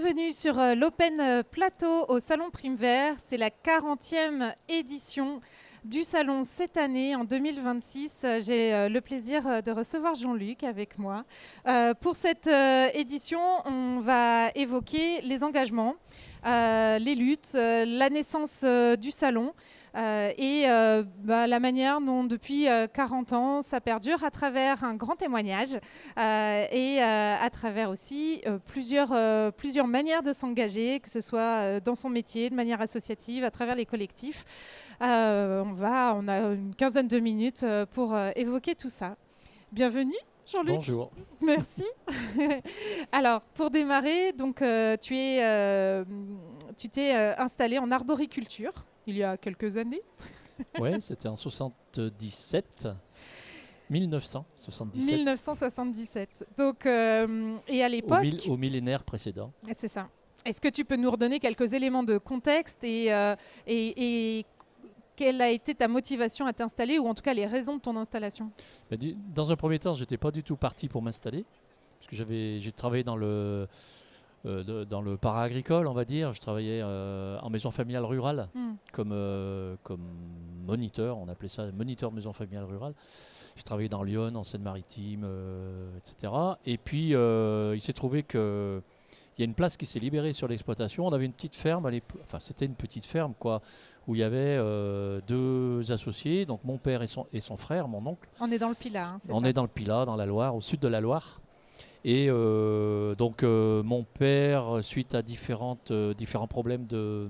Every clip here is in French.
Bienvenue sur l'Open Plateau au Salon Prime Vert. C'est la 40e édition du salon cette année, en 2026. J'ai le plaisir de recevoir Jean-Luc avec moi. Pour cette édition, on va évoquer les engagements, les luttes, la naissance du salon et la manière dont depuis 40 ans ça perdure à travers un grand témoignage et à travers aussi plusieurs manières de s'engager, que ce soit dans son métier, de manière associative, à travers les collectifs. On a une quinzaine de minutes pour évoquer tout ça. Bienvenue Jean-Luc. Bonjour. Merci. Alors, pour démarrer, donc, tu t'es installé en arboriculture il y a quelques années. Oui, c'était en 1977. 1977. Donc, et à l'époque... Au millénaire précédent. C'est ça. Est-ce que tu peux nous redonner quelques éléments de contexte et quelle a été ta motivation à t'installer, ou en tout cas les raisons de ton installation? Dans un premier temps, je n'étais pas du tout parti pour m'installer, parce que j'ai travaillé dans le para-agricole, on va dire. Je travaillais en maison familiale rurale comme moniteur, on appelait ça moniteur de maison familiale rurale. J'ai travaillé dans Lyon, en Seine-Maritime, etc. Et puis, il s'est trouvé qu'il y a une place qui s'est libérée sur l'exploitation. On avait une petite ferme, c'était une petite ferme, quoi, où il y avait deux associés, donc mon père et son frère, mon oncle. On est dans le Pilat, hein, c'est ça? On est dans le Pilat, dans la Loire, au sud de la Loire. Et mon père, suite à différents problèmes de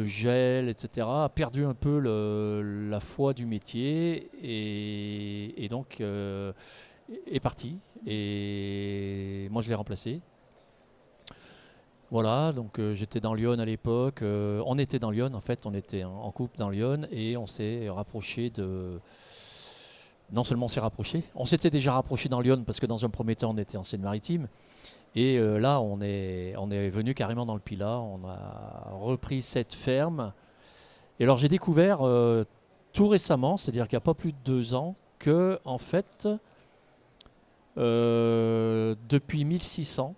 gel, etc., a perdu un peu la foi du métier et donc est parti. Et moi, je l'ai remplacé. Voilà, donc j'étais dans Lyon à l'époque. On était dans Lyon, en fait, on était en couple dans Lyon et on s'est rapproché de... Non seulement on s'est rapproché, on s'était déjà rapproché dans Lyon parce que dans un premier temps, on était en Seine-Maritime. Et là, on est venu carrément dans le Pilat. On a repris cette ferme. Et alors, j'ai découvert tout récemment, c'est-à-dire qu'il n'y a pas plus de 2 ans, que, en fait, depuis 1600,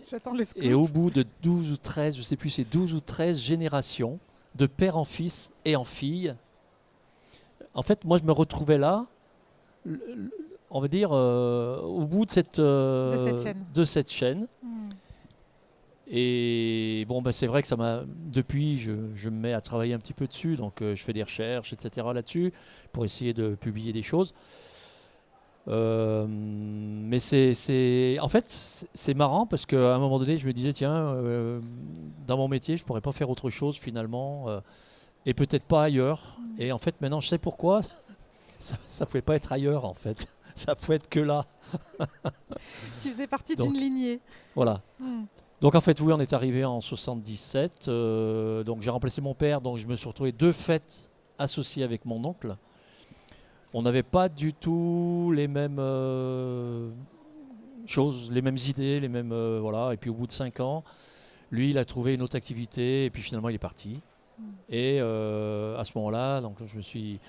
j'attends le scoop. Et au bout de 12 ou 13, je ne sais plus, c'est 12 ou 13 générations, de père en fils et en fille, en fait, moi, je me retrouvais là, on va dire, au bout de cette chaîne. Et bon, c'est vrai que ça m'a. Depuis, je me mets à travailler un petit peu dessus, donc je fais des recherches, etc. là-dessus, pour essayer de publier des choses. Mais en fait, c'est marrant parce qu'à un moment donné, je me disais, tiens, dans mon métier, je pourrais pas faire autre chose finalement, et peut-être pas ailleurs. Et en fait, maintenant, je sais pourquoi. Ça pouvait pas être ailleurs, en fait. Ça pouvait être que là. Tu faisais partie d'une lignée. Voilà. Donc en fait, oui, on est arrivé en 77. Donc j'ai remplacé mon père, donc je me suis retrouvé de fait associé avec mon oncle. On n'avait pas du tout les mêmes choses, les mêmes idées, les mêmes voilà. Et puis au bout de 5 ans, lui, il a trouvé une autre activité et puis finalement, il est parti. Et à ce moment-là, donc je me suis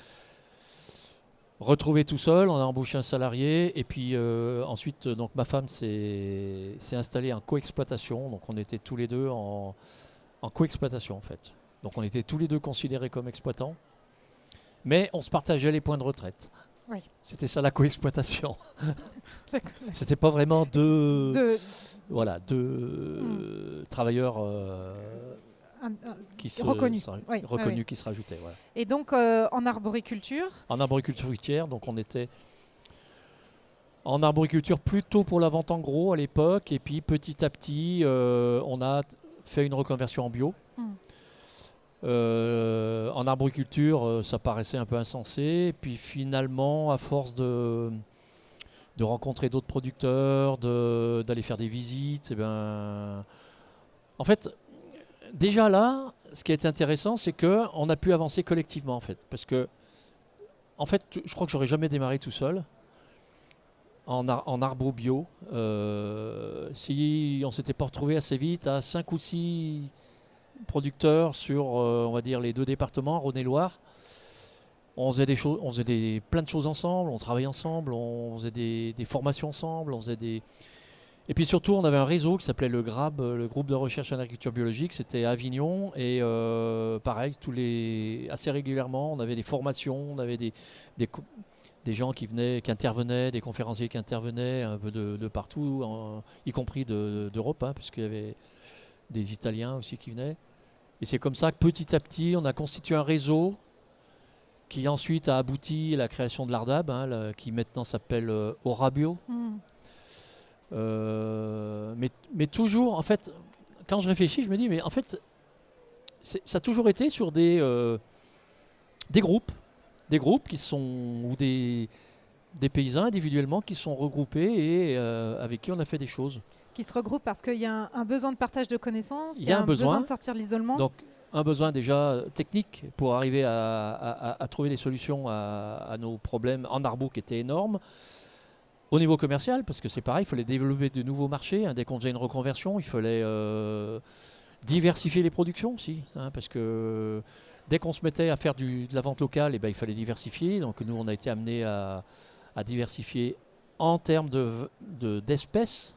retrouvé tout seul. On a embauché un salarié et puis ensuite, donc ma femme s'est installée en coexploitation. Donc on était tous les deux en coexploitation en fait. Donc on était tous les deux considérés comme exploitants. Mais on se partageait les points de retraite. Oui. C'était ça la coexploitation. C'était pas vraiment deux travailleurs reconnus qui se rajoutaient. Voilà. Et donc en arboriculture? En arboriculture fruitière, donc on était en arboriculture plutôt pour la vente en gros à l'époque. Et puis petit à petit, on a fait une reconversion en bio. En arboriculture, ça paraissait un peu insensé. Puis finalement, à force de rencontrer d'autres producteurs, d'aller faire des visites, en fait, déjà là, ce qui est intéressant, c'est qu'on a pu avancer collectivement, en fait. Parce que, en fait, je crois que j'aurais jamais démarré tout seul en arbo bio si on s'était pas retrouvé assez vite à 5 ou 6 producteurs sur, on va dire, les 2 départements, Rhône et Loire. On faisait des choses, plein de choses ensemble, on travaillait ensemble, on faisait des formations ensemble, on faisait Et puis surtout, on avait un réseau qui s'appelait le GRAB, le groupe de recherche en agriculture biologique. C'était à Avignon. Et pareil, assez régulièrement, on avait des formations, on avait des, co- des gens qui venaient, qui intervenaient, des conférenciers qui intervenaient un peu de partout, y compris d'Europe, hein, puisqu'il y avait des Italiens aussi qui venaient. Et c'est comme ça que petit à petit, on a constitué un réseau qui ensuite a abouti à la création de l'ARDAB, hein, qui maintenant s'appelle Orabio. Mais toujours, en fait, quand je réfléchis, je me dis, mais en fait, ça a toujours été sur des groupes qui sont, ou des paysans individuellement qui sont regroupés et avec qui on a fait des choses. Qui se regroupent parce qu'il y a un besoin de partage de connaissances, Il y a un besoin de sortir de l'isolement. Donc, un besoin déjà technique pour arriver à trouver des solutions à nos problèmes en arbo qui étaient énormes. Au niveau commercial, parce que c'est pareil, il fallait développer de nouveaux marchés. Hein, dès qu'on faisait une reconversion, il fallait diversifier les productions aussi. Hein, parce que dès qu'on se mettait à faire de la vente locale, il fallait diversifier. Donc nous, on a été amenés à diversifier en termes d'espèces.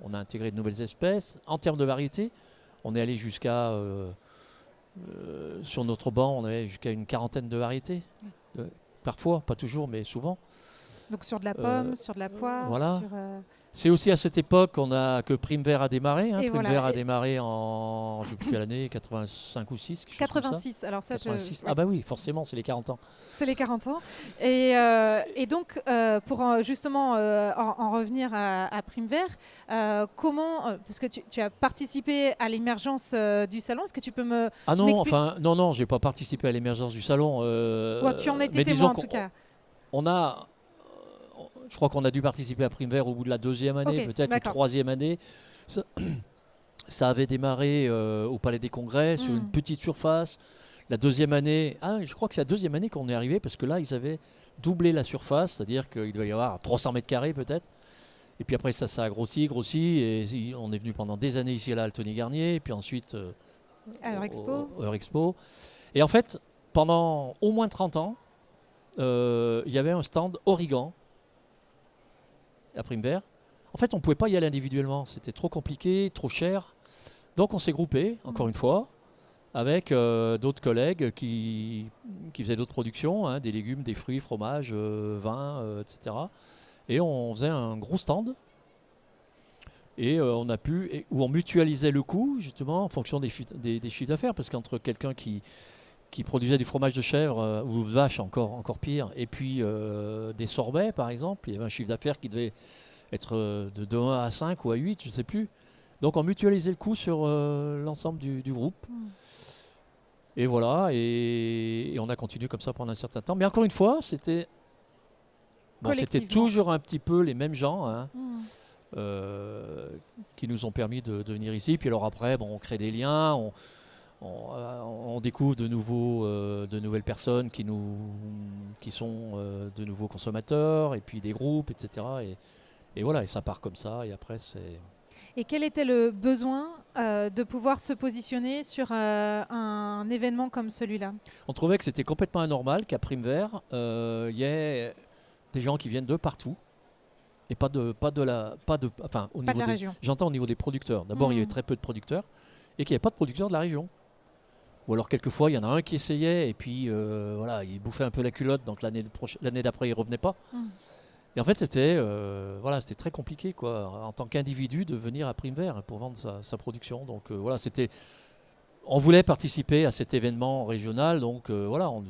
On a intégré de nouvelles espèces. En termes de variétés, on est allé jusqu'à... sur notre banc, on avait jusqu'à une quarantaine de variétés. Parfois, pas toujours, mais souvent. Donc sur de la pomme, sur de la poire. Voilà. Sur, C'est aussi à cette époque que Prime Vert a démarré. Hein. Prime voilà. Vert a démarré en, je ne sais plus quelle année, 85 ou 6. 86, alors ça 86. Ah bah oui, forcément, c'est les 40 ans. C'est les 40 ans. Et donc, pour justement en revenir à Prime Vert, comment, parce que tu as participé à l'émergence du salon, est-ce que tu peux me... Ah non, non, j'ai pas participé à l'émergence du salon. Tu en as été témoin en tout cas. Je crois qu'on a dû participer à Prime Vert au bout de la deuxième année, peut-être, ou troisième année. Ça avait démarré au Palais des Congrès, sur une petite surface. La deuxième année, je crois que c'est la deuxième année qu'on est arrivé, parce que là, ils avaient doublé la surface, c'est-à-dire qu'il devait y avoir 300 mètres carrés peut-être. Et puis après, ça a grossi, et on est venu pendant des années ici à la Altony Garnier, et puis ensuite à Eurexpo. Et en fait, pendant au moins 30 ans, il y avait un stand Origan à Prime Vert. En fait, on ne pouvait pas y aller individuellement. C'était trop compliqué, trop cher. Donc, on s'est groupé, encore une fois, avec d'autres collègues qui faisaient d'autres productions, hein, des légumes, des fruits, fromages, vins, etc. Et on faisait un gros stand. Et où on mutualisait le coût, justement, en fonction des chiffres d'affaires. Parce qu'entre quelqu'un qui produisait du fromage de chèvre ou de vache, encore pire, et puis des sorbets par exemple, il y avait un chiffre d'affaires qui devait être de 1 à 5 ou à 8, je ne sais plus. Donc on mutualisait le coût sur l'ensemble du groupe. Et voilà, et on a continué comme ça pendant un certain temps. Mais encore une fois, c'était toujours un petit peu les mêmes gens, hein, qui nous ont permis de venir ici. Puis alors après, on crée des liens, on découvre de nouvelles personnes qui sont de nouveaux consommateurs, et puis des groupes, etc. Et voilà, et ça part comme ça, et après c'est... Et quel était le besoin de pouvoir se positionner sur un événement comme celui-là? On trouvait que c'était complètement anormal qu'à Prime Vert, il y ait des gens qui viennent de partout, et pas de la région. J'entends au niveau des producteurs. D'abord, il y avait très peu de producteurs, et qu'il n'y avait pas de producteurs de la région. Ou alors quelquefois, il y en a un qui essayait et puis il bouffait un peu la culotte, donc l'année d'après, il ne revenait pas. Et en fait, c'était très compliqué, quoi, en tant qu'individu de venir à Prime Vert pour vendre sa production. Donc on voulait participer à cet événement régional, donc on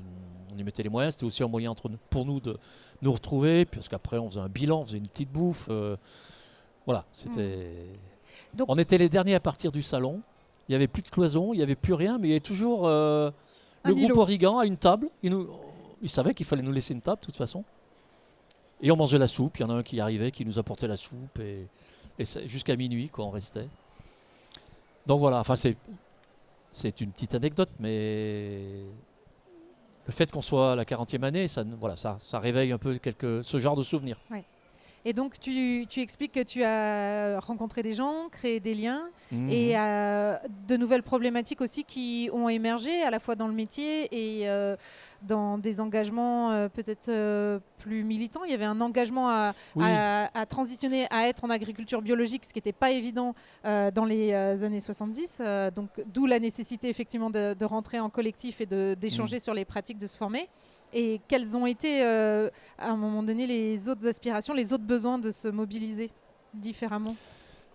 y mettait les moyens. C'était aussi un moyen pour nous de nous retrouver, parce qu'après on faisait un bilan, on faisait une petite bouffe. On était les derniers à partir du salon. Il n'y avait plus de cloison, il n'y avait plus rien, mais il y avait toujours le groupe Origan à une table. Ils savaient qu'il fallait nous laisser une table, de toute façon. Et on mangeait la soupe. Il y en a un qui arrivait, qui nous apportait la soupe. Et jusqu'à minuit, on restait. Donc voilà, c'est une petite anecdote, mais le fait qu'on soit à la 40e année, ça réveille un peu ce genre de souvenirs. Ouais. Et donc, tu expliques que tu as rencontré des gens, créé des liens et de nouvelles problématiques aussi qui ont émergé à la fois dans le métier et dans des engagements peut-être plus militants. Il y avait un engagement à transitionner, à être en agriculture biologique, ce qui n'était pas évident dans les années 70. Donc, d'où la nécessité effectivement de rentrer en collectif et d'échanger sur les pratiques, de se former. Et quelles ont été, à un moment donné, les autres aspirations, les autres besoins de se mobiliser différemment?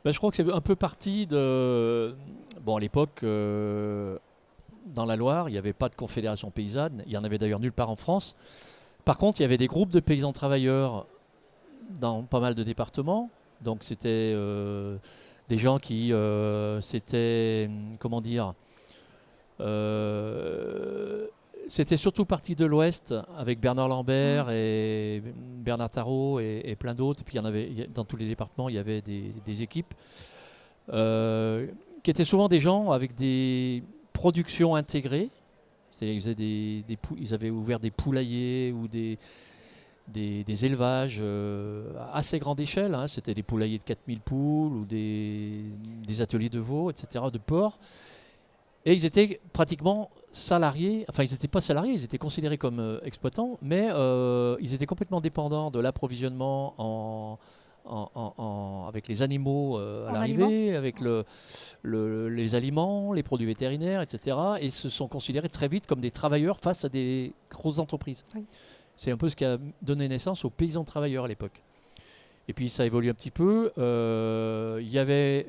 Je crois que c'est un peu parti de... Bon, à l'époque, dans la Loire, il n'y avait pas de confédération paysanne. Il y en avait d'ailleurs nulle part en France. Par contre, il y avait des groupes de paysans travailleurs dans pas mal de départements. Donc, c'était des gens qui... c'était... Comment dire c'était surtout parti de l'Ouest avec Bernard Lambert et Bernard Tarot et plein d'autres. Et puis dans tous les départements, il y avait des équipes qui étaient souvent des gens avec des productions intégrées. C'est-à-dire ils avaient ouvert des poulaillers ou des élevages assez grande échelle. Hein. C'était des poulaillers de 4000 poules ou des ateliers de veaux, etc., de porcs. Et ils étaient pratiquement salariés, enfin ils n'étaient pas salariés, ils étaient considérés comme exploitants, mais ils étaient complètement dépendants de l'approvisionnement avec les animaux à l'arrivée, avec les aliments, les produits vétérinaires, etc. Et se sont considérés très vite comme des travailleurs face à des grosses entreprises. Oui. C'est un peu ce qui a donné naissance aux paysans travailleurs à l'époque. Et puis ça évolue un petit peu. Il y avait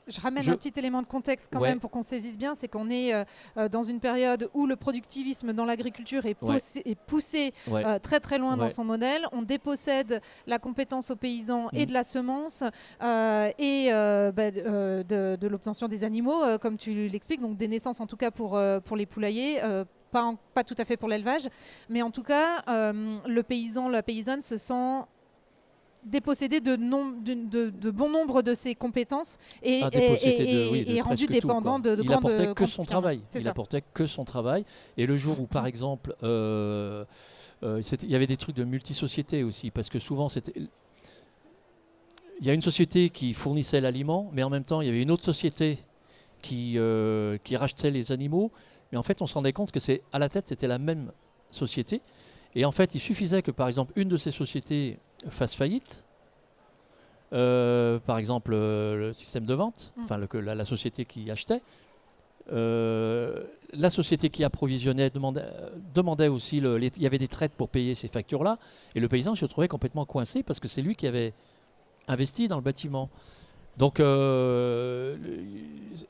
Je ramène un petit élément de contexte quand même pour qu'on saisisse bien, c'est qu'on est dans une période où le productivisme dans l'agriculture est poussé très très loin dans son modèle. On dépossède la compétence aux paysans et de la semence et de l'obtention des animaux, comme tu l'expliques, donc des naissances en tout cas pour les poulaillers. Pas tout à fait pour l'élevage, mais en tout cas, le paysan, la paysanne se sent dépossédé de bon nombre de ses compétences et rendu dépendant de grandes... Il n'apportait que son travail. Il apportait que son travail. Et le jour où, par exemple, il y avait des trucs de multisociété aussi, parce que souvent, il y a une société qui fournissait l'aliment, mais en même temps, il y avait une autre société qui rachetait les animaux. Mais en fait, on se rendait compte que à la tête, c'était la même société. Et en fait, il suffisait que, par exemple, une de ces sociétés fasse faillite, par exemple le système de vente, enfin la société qui achetait, la société qui approvisionnait demandait aussi, il y avait des traites pour payer ces factures-là, et le paysan se trouvait complètement coincé parce que c'est lui qui avait investi dans le bâtiment. Donc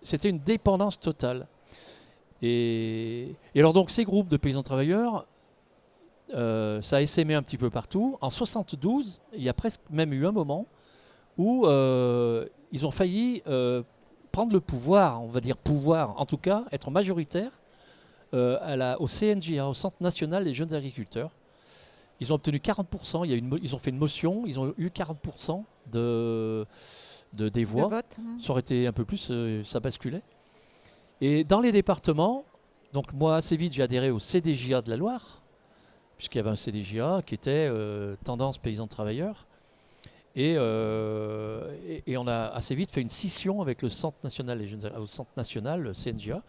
c'était une dépendance totale. Et alors donc ces groupes de paysans travailleurs, ça a essaimé un petit peu partout. En 72, il y a presque même eu un moment où ils ont failli prendre le pouvoir, on va dire pouvoir, en tout cas être majoritaire au CNJA, au Centre National des Jeunes Agriculteurs. Ils ont obtenu 40%, ils ont fait une motion, ils ont eu 40% des voix. Ça aurait été un peu plus, ça basculait. Et dans les départements, donc moi assez vite j'ai adhéré au CDJA de la Loire, puisqu'il y avait un CDJA qui était tendance paysan travailleurs. Et on a assez vite fait une scission avec le Centre National, au Centre National, le CNJA.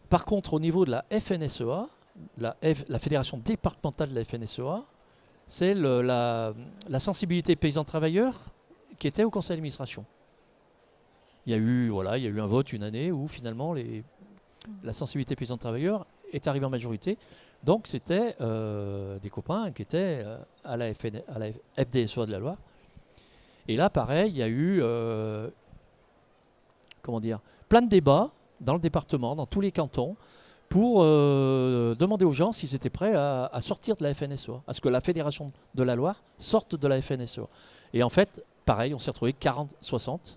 Par contre, au niveau de la FNSEA, la Fédération départementale de la FNSEA, c'est la sensibilité paysan travailleurs qui était au conseil d'administration. Il y a eu un vote une année où finalement la sensibilité paysan travailleurs est arrivée en majorité. Donc c'était des copains qui étaient à la FDSEA de la Loire. Et là, pareil, il y a eu plein de débats dans le département, dans tous les cantons, pour demander aux gens s'ils étaient prêts à sortir de la FNSEA, à ce que la Fédération de la Loire sorte de la FNSEA. Et en fait, pareil, on s'est retrouvé 40-60.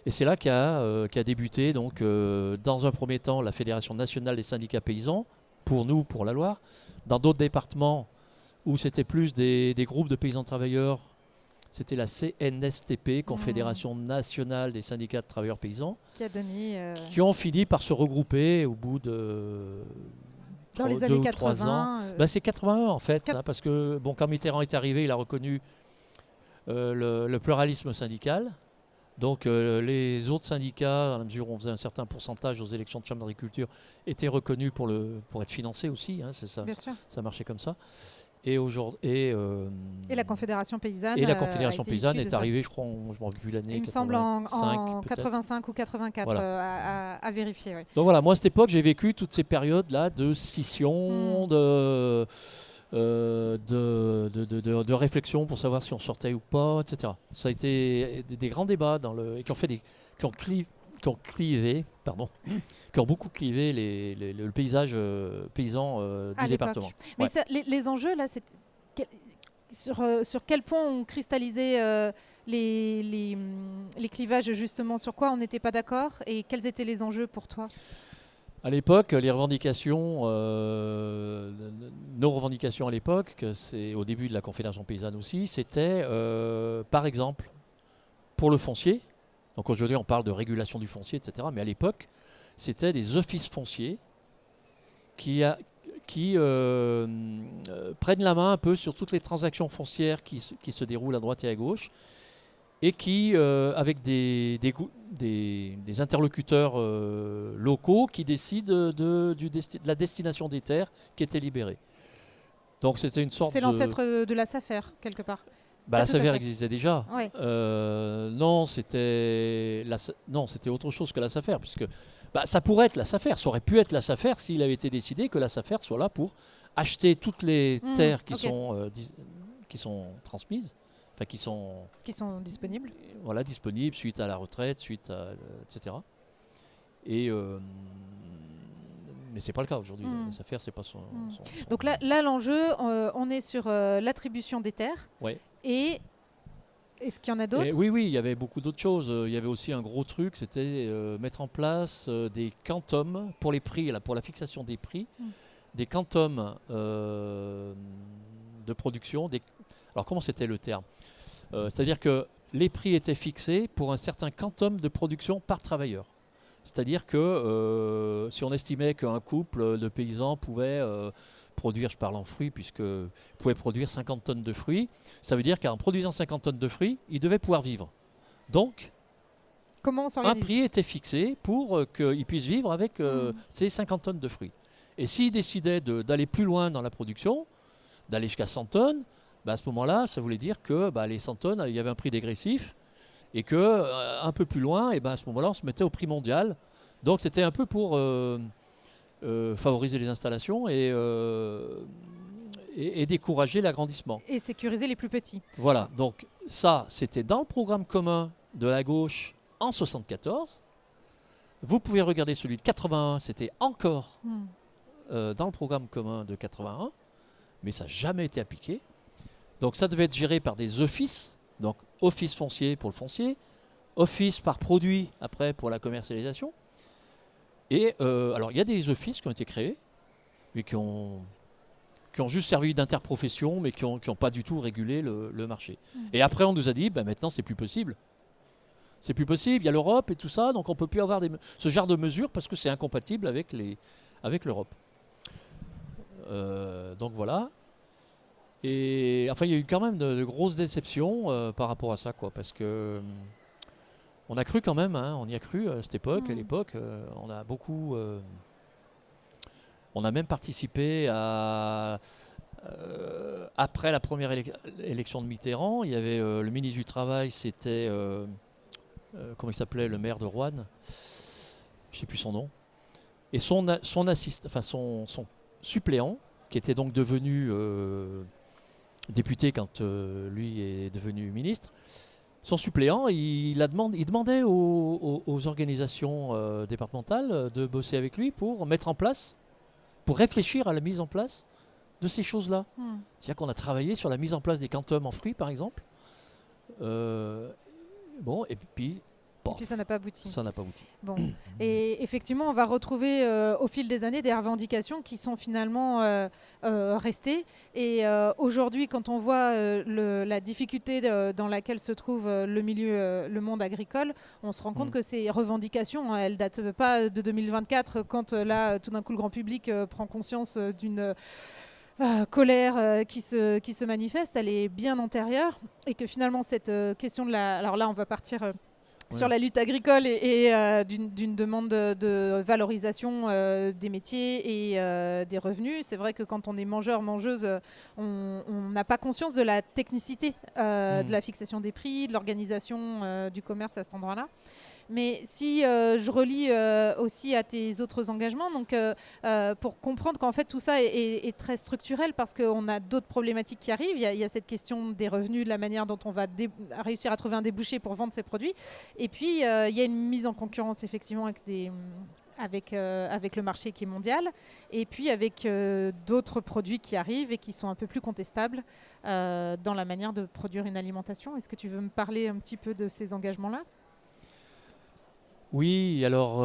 Et c'est là qu'a débuté, donc, dans un premier temps, la Fédération nationale des syndicats paysans, pour la Loire. Dans d'autres départements où c'était plus des groupes de paysans travailleurs, c'était la CNSTP, Confédération nationale des syndicats de travailleurs paysans, qui ont fini par se regrouper au bout de Dans les 2 années ou 3 ans. 80. C'est 81 en fait, Quat- parce que quand Mitterrand est arrivé, il a reconnu le pluralisme syndical. Donc les autres syndicats, dans la mesure où on faisait un certain pourcentage aux élections de chambre d'agriculture, étaient reconnus pour être financés aussi. C'est ça, Bien sûr. ça marchait comme ça. Et la Confédération paysanne. Et la Confédération a été paysanne issue de est ça. arrivée, je crois, je ne me rappelle plus l'année. Il me semble en 85, 85 ou 84 Voilà. à vérifier. Oui. Donc voilà, moi à cette époque, j'ai vécu toutes ces périodes-là de scission, de réflexion pour savoir si on sortait ou pas, etc. Ça a été des grands débats qui ont beaucoup clivé le paysage paysan À du l'époque. département. Mais Ouais. les enjeux, là, sur quel point on cristallisait les clivages, justement, sur quoi on n'était pas d'accord et quels étaient les enjeux pour toi? À l'époque, les revendications, nos revendications à l'époque, c'est au début de la Confédération paysanne aussi, c'était par exemple pour le foncier. Donc aujourd'hui on parle de régulation du foncier, etc. Mais à l'époque, c'était des offices fonciers qui prennent la main un peu sur toutes les transactions foncières qui se déroulent à droite et à gauche, et qui, avec des interlocuteurs locaux, qui décident de la destination des terres qui étaient libérées. Donc c'était une sorte C'est l'ancêtre de la SAFER, quelque part. La tout à SAFER fait. existait déjà. Ouais. Non, c'était autre chose que la SAFER, puisque ça pourrait être la SAFER. Ça aurait pu être la SAFER s'il avait été décidé que la SAFER soit là pour acheter toutes les terres qui sont transmises, enfin qui sont disponibles. Voilà, disponibles suite à la retraite, etc. Mais c'est pas le cas aujourd'hui. La SAFER, c'est pas son. Donc là l'enjeu, on est sur l'attribution des terres. Ouais. Et est-ce qu'il y en a d'autres? Oui, il y avait beaucoup d'autres choses. Il y avait aussi un gros truc, c'était mettre en place des quantums pour les prix, pour la fixation des prix, des quantums de production. Alors comment c'était le terme? C'est-à-dire que les prix étaient fixés pour un certain quantum de production par travailleur. C'est-à-dire que si on estimait qu'un couple de paysans pouvait produire, je parle en fruits, pouvait produire 50 tonnes de fruits, ça veut dire qu'en produisant 50 tonnes de fruits, il devait pouvoir vivre. Donc, comment on s'organise? Un prix était fixé pour qu'il puisse vivre avec ces 50 tonnes de fruits. Et s'il décidait d'aller plus loin dans la production, d'aller jusqu'à 100 tonnes, à ce moment-là, ça voulait dire que les 100 tonnes, il y avait un prix dégressif, et que un peu plus loin, à ce moment-là, on se mettait au prix mondial. Donc c'était un peu pour favoriser les installations et décourager l'agrandissement. Et sécuriser les plus petits. Voilà, donc ça, c'était dans le programme commun de la gauche en 1974. Vous pouvez regarder celui de 81, c'était encore dans le programme commun de 81, mais ça n'a jamais été appliqué. Donc ça devait être géré par des offices, donc office foncier pour le foncier, office par produit après pour la commercialisation. Et alors il y a des offices qui ont été créés, mais qui ont juste servi d'interprofession, mais qui n'ont pas du tout régulé le marché. Et après on nous a dit, maintenant c'est plus possible. C'est plus possible, il y a l'Europe et tout ça, donc on ne peut plus avoir ce genre de mesures parce que c'est incompatible avec l'Europe. Donc voilà. Et enfin, il y a eu quand même de grosses déceptions par rapport à ça, parce que on a cru quand même, on y a cru à cette époque. À l'époque, on a beaucoup, on a même participé à après la première élection de Mitterrand, il y avait le ministre du Travail, c'était comment il s'appelait, le maire de Roanne, je ne sais plus son nom, et son suppléant, qui était donc devenu député quand lui est devenu ministre, son suppléant, il demandait aux organisations départementales de bosser avec lui pour mettre en place, pour réfléchir à la mise en place de ces choses-là. C'est-à-dire qu'on a travaillé sur la mise en place des quantums en fruits, par exemple. Et puis, Et puis ça n'a pas abouti. Ça n'a pas abouti. Bon. Et effectivement, on va retrouver au fil des années des revendications qui sont finalement restées. Et aujourd'hui, quand on voit la difficulté dans laquelle se trouve le monde agricole, on se rend compte que ces revendications, elles ne datent pas de 2024, quand là, tout d'un coup, le grand public prend conscience d'une colère qui se manifeste. Elle est bien antérieure. Et que finalement, cette question de la... Alors là, on va partir... sur la lutte agricole et d'une demande de valorisation des métiers et des revenus. C'est vrai que quand on est mangeur, mangeuse, on n'a pas conscience de la technicité de la fixation des prix, de l'organisation du commerce à cet endroit-là. Mais si je relis aussi à tes autres engagements, donc, pour comprendre qu'en fait tout ça est très structurel, parce qu'on a d'autres problématiques qui arrivent. Il y a cette question des revenus, de la manière dont on va réussir à trouver un débouché pour vendre ces produits. Et puis, il y a une mise en concurrence effectivement avec le marché qui est mondial, et puis avec d'autres produits qui arrivent et qui sont un peu plus contestables dans la manière de produire une alimentation. Est-ce que tu veux me parler un petit peu de ces engagements-là ? Oui, alors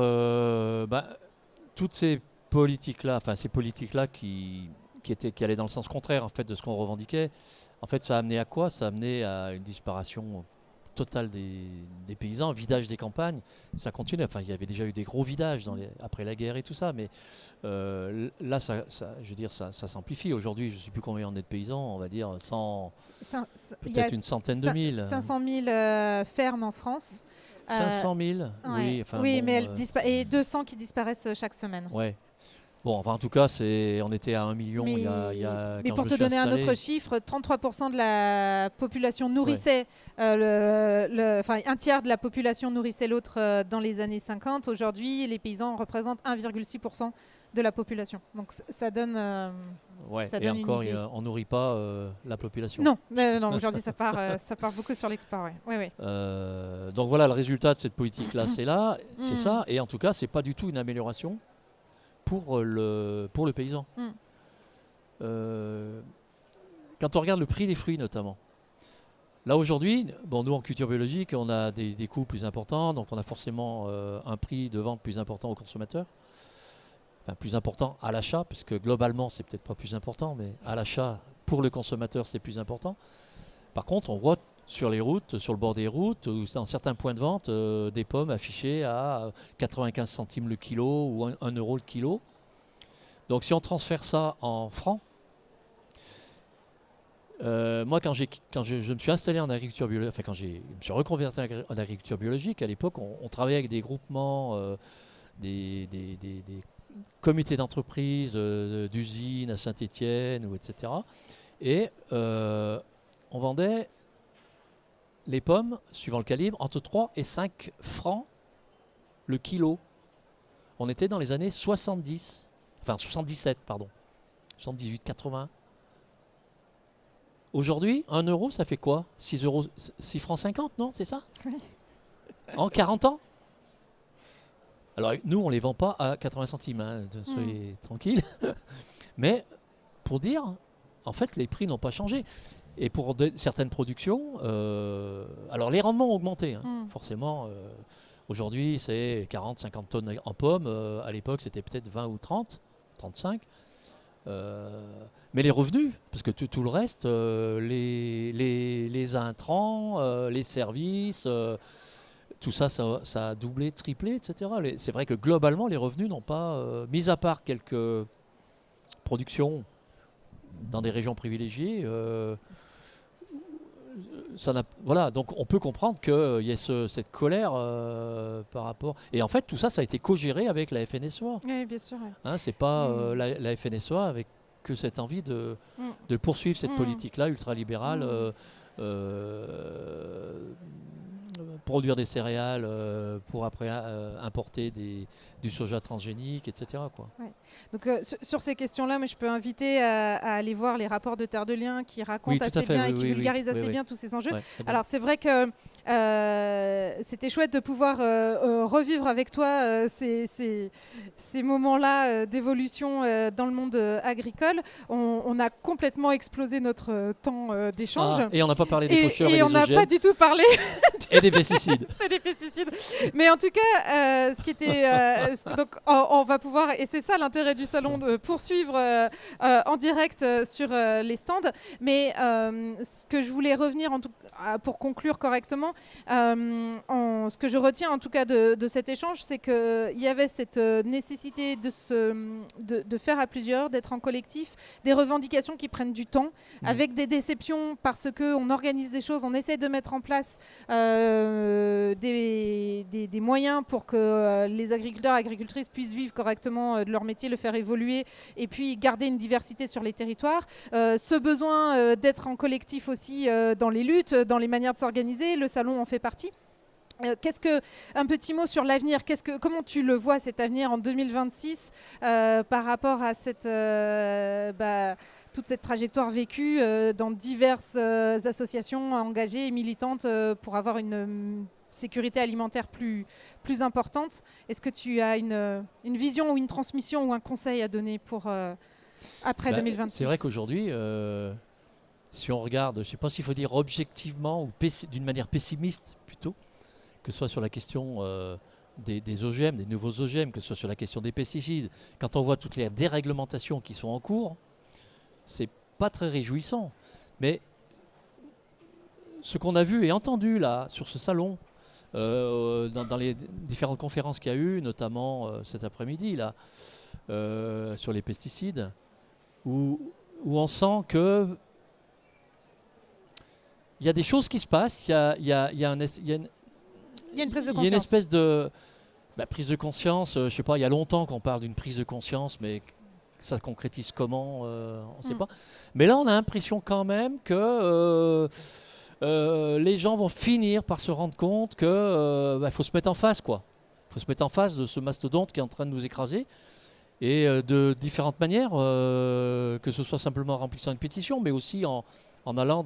toutes ces politiques-là, qui allaient dans le sens contraire en fait de ce qu'on revendiquait, en fait, ça a amené à quoi? Ça a amené à une disparition totale des paysans, vidage des campagnes. Ça continue. Enfin, il y avait déjà eu des gros vidages après la guerre et tout ça, mais là, je veux dire, ça s'amplifie. Aujourd'hui, je ne sais plus combien on est de paysans, on va dire peut-être une centaine de mille. 500 000 fermes en France. 500 000, oui. Enfin, oui, bon, mais et 200 qui disparaissent chaque semaine. Ouais. Bon, enfin, en tout cas, on était à 1 million il y a mais pour te donner un autre chiffre, 33% de la population nourrissait, un tiers de la population nourrissait l'autre dans les années 50. Aujourd'hui, les paysans représentent 1,6% de la population. Donc ça donne... ça donne et encore, on nourrit pas la population. Non, aujourd'hui ça part beaucoup sur l'export. Ouais. Donc voilà, le résultat de cette politique-là, c'est ça. Et en tout cas, c'est pas du tout une amélioration pour le paysan. Quand on regarde le prix des fruits notamment, là aujourd'hui, nous en culture biologique, on a des coûts plus importants, donc on a forcément un prix de vente plus important aux consommateurs. Enfin, plus important à l'achat, puisque globalement c'est peut-être pas plus important, mais à l'achat pour le consommateur c'est plus important. Par contre, on voit sur les routes, sur le bord des routes, ou dans certains points de vente, des pommes affichées à 95 centimes le kilo ou 1 euro le kilo. Donc si on transfère ça en francs, moi quand je me suis installé en agriculture biologique, enfin quand je me suis reconverti en agriculture biologique, à l'époque on travaillait avec des groupements, des comités d'entreprise, d'usines à Saint-Étienne, etc. Et on vendait les pommes, suivant le calibre, entre 3 et 5 francs le kilo. On était dans les années 77, pardon. 78, 80. Aujourd'hui, 1 euro, ça fait quoi? 6 francs 50, non? C'est ça? Oui. En 40 ans? Alors, nous, on ne les vend pas à 80 centimes, soyez tranquilles. Mais, pour dire, en fait, les prix n'ont pas changé. Et pour certaines productions, alors les rendements ont augmenté, forcément. Aujourd'hui, c'est 40, 50 tonnes en pommes. À l'époque, c'était peut-être 20 ou 30, 35. Mais les revenus, parce que tout le reste, les intrants, les services, tout ça, ça a doublé, triplé, etc. C'est vrai que globalement, les revenus n'ont pas, mis à part quelques productions dans des régions privilégiées, voilà, donc on peut comprendre qu'il y ait cette colère par rapport... Et en fait, tout ça, ça a été co-géré avec la FNSEA. Oui, bien sûr. Ouais. C'est pas la FNSEA avec que cette envie de poursuivre cette politique-là ultralibérale, produire des céréales pour après importer du soja transgénique, etc. Quoi. Ouais. Donc sur ces questions-là, je peux inviter à aller voir les rapports de Terre de Liens qui racontent assez bien et qui vulgarisent assez bien tous ces enjeux. Ouais, alors c'est vrai que c'était chouette de pouvoir revivre avec toi ces moments-là d'évolution dans le monde agricole. On a complètement explosé notre temps d'échange. Et on n'a pas parlé des faucheurs et on n'a pas du tout parlé Et des pesticides. C'était des pesticides. Mais en tout cas, ce qui était, donc on va pouvoir, et c'est ça l'intérêt du salon, de poursuivre en direct sur les stands. Mais ce que je voulais revenir pour conclure correctement, ce que je retiens en tout cas de cet échange, c'est qu'il y avait cette nécessité de faire à plusieurs, d'être en collectif, des revendications qui prennent du temps, avec des déceptions parce qu'on organise des choses, on essaie de mettre en place des moyens pour que les agriculteurs et agricultrices puissent vivre correctement de leur métier, le faire évoluer et puis garder une diversité sur les territoires. Ce besoin d'être en collectif aussi dans les luttes, dans les manières de s'organiser, le salon en fait partie. Un petit mot sur l'avenir, comment tu le vois cet avenir en 2026 par rapport à toute cette trajectoire vécue dans diverses associations engagées et militantes pour avoir une sécurité alimentaire plus importante. Est-ce que tu as une vision ou une transmission ou un conseil à donner pour après 2026 ? C'est vrai qu'aujourd'hui, si on regarde, je ne sais pas s'il faut dire objectivement ou d'une manière pessimiste plutôt, que ce soit sur la question des OGM, des nouveaux OGM, que ce soit sur la question des pesticides, quand on voit toutes les déréglementations qui sont en cours, c'est pas très réjouissant. Mais ce qu'on a vu et entendu là sur ce salon, dans les différentes conférences qu'il y a eu, notamment cet après-midi là, sur les pesticides, où on sent que il y a des choses qui se passent, il y a une prise de conscience. Il y a une espèce de prise de conscience. Je ne sais pas, il y a longtemps qu'on parle d'une prise de conscience, mais ça se concrétise comment, on ne sait pas. Mais là, on a l'impression quand même que les gens vont finir par se rendre compte qu'il faut se mettre en face, quoi. Il faut se mettre en face de ce mastodonte qui est en train de nous écraser. Et de différentes manières, que ce soit simplement en remplissant une pétition, mais aussi en allant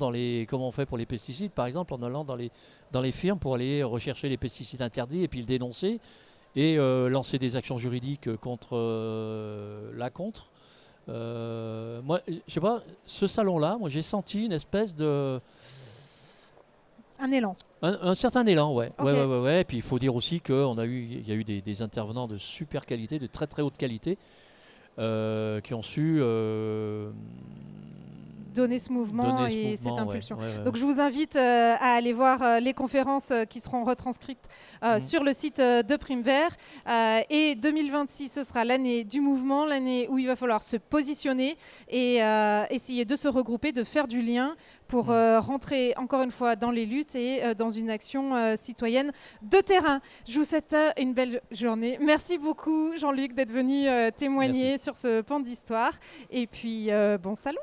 comme on fait pour les pesticides par exemple, en allant dans les firmes pour aller rechercher les pesticides interdits et puis le dénoncer et lancer des actions juridiques contre. Moi, je sais pas, ce salon-là, moi j'ai senti une espèce de... Un élan. Un certain élan, ouais. Okay. Ouais. Et puis il faut dire aussi qu'il y a eu des intervenants de super qualité, de très très haute qualité, qui ont su... donner ce mouvement et cette impulsion. Ouais. Donc je vous invite à aller voir les conférences qui seront retranscrites sur le site de Prime Vert. Et 2026, ce sera l'année du mouvement, l'année où il va falloir se positionner et essayer de se regrouper, de faire du lien pour rentrer encore une fois dans les luttes et dans une action citoyenne de terrain. Je vous souhaite une belle journée. Merci beaucoup Jean-Luc d'être venu témoigner sur ce pan d'histoire. Et puis bon salon.